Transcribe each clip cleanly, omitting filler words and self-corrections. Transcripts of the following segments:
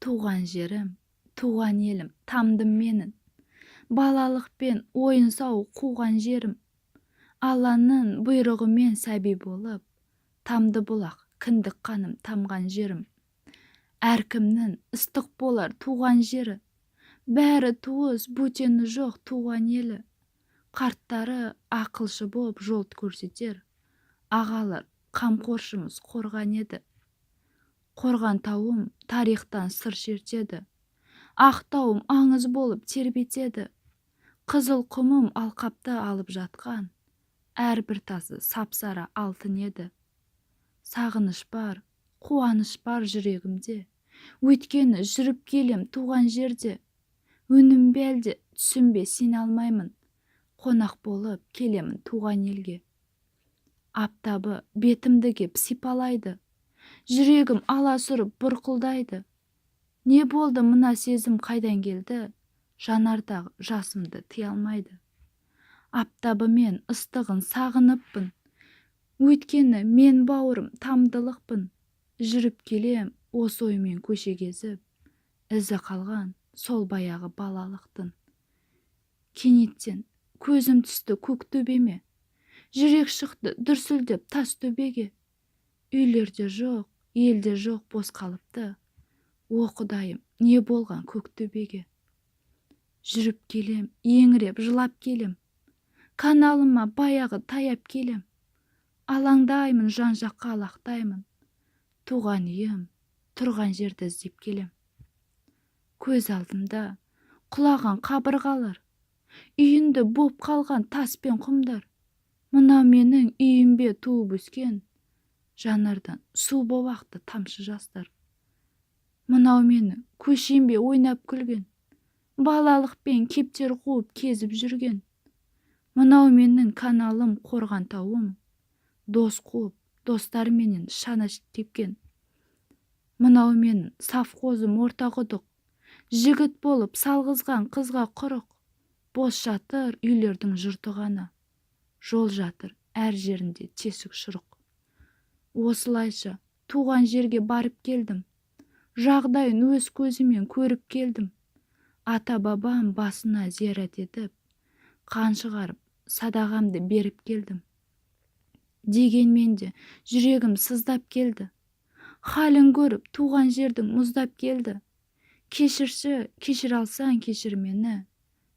Туған жерім, туған елім, тамдым менің. Балалықпен ойын-сауық қуған жерім. Алланың бұйрығымен сәби болып, тамды бұлақ, кіндік қаным тамған жерім. Әркімнің ыстық болар туған жері. Бәрі туыс, бөтені жоқ туған елі. Қарттары ақылшы боп жол көрсетер. Ағалар қамқоршымыз қорған еді. Қорған тауым тарихтан сыр шертеді. Ақтауым аңыз болып тербетеді. Қызыл құмым алқапты алып жатқан. Әрбір тасы сапсара алтын еді. Сағыныш бар, қуаныш бар жүрегімде. Өйткені жүріп келем туған жерде. Өнім бәлде түсінбе сен алмаймын. Қонақ болып келемін туған елге. Аптабы бетімді кеп сипалайды. Жүрегім аласұрып бұрқылдайды. Не болды мына сезім қайдан келді? Жанардағы жасымды тыя алмайды. Аптабы мен ыстығын сағыныппын. Өйткені мен бауырым тамдылықпын. Жүріп келем осы оймен көше кезіп. Ізі қалған сол баяғы балалықтың. Кенеттен көзім түсті көк төбеме. Жүрек шықты дүрсілдеп тас төбеге. Үйлерде жоқ, елде жоқ бос қалыпты. О Құдайым, не болған көк төбеге? Жүріп келем, еңіреп жылап келем. Каналыма баяғы таяп келем. Алаңдаймын, жан жаққа алақтаймын. Туған үйім, тұрған жерді іздеп келем. Көз алдымда құлаған қабырғалар. Үйінді боп қалған тас пен құмдар. Мынау менің үйімбе туып өскен. Жанардан су боп ақты тамшы жастар. Мынау менің көшембе ойнап күлген. Балалықпен кептер қуып кезіп жүрген. Мынау менің каналым қорған тауым. Дос қуып, достарменен шана тепкен. Мынау менің совхозым орта құдық. Жігіт болып салғызған қызға құрық. Бос жатыр үйлердің жұрты ғана. Жол жатыр әр жерінде тесік шұрық. Осылайша туған жерге барып келдім. Жағдайын өз көзімен көріп келдім. Ата-бабам басына зиярат етіп, қан шығарып, садағамды беріп келдім. Дегенмен де жүрегім сыздап келді. Халін көріп туған жердің мұздап келді. Кешірші, кешір алсаң кешір мені.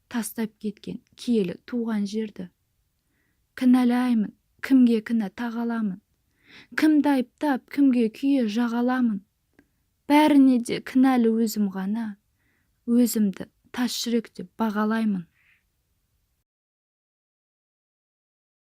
Тастап кеткен киелі туған жерді. Кінәлаймын, кімге кінә тағаламын. Кімді айыптап, кімге күйе жағаламын. Бәріне де кінәлі өзім ғана. Өзімді тас жүрек деп бағалаймын.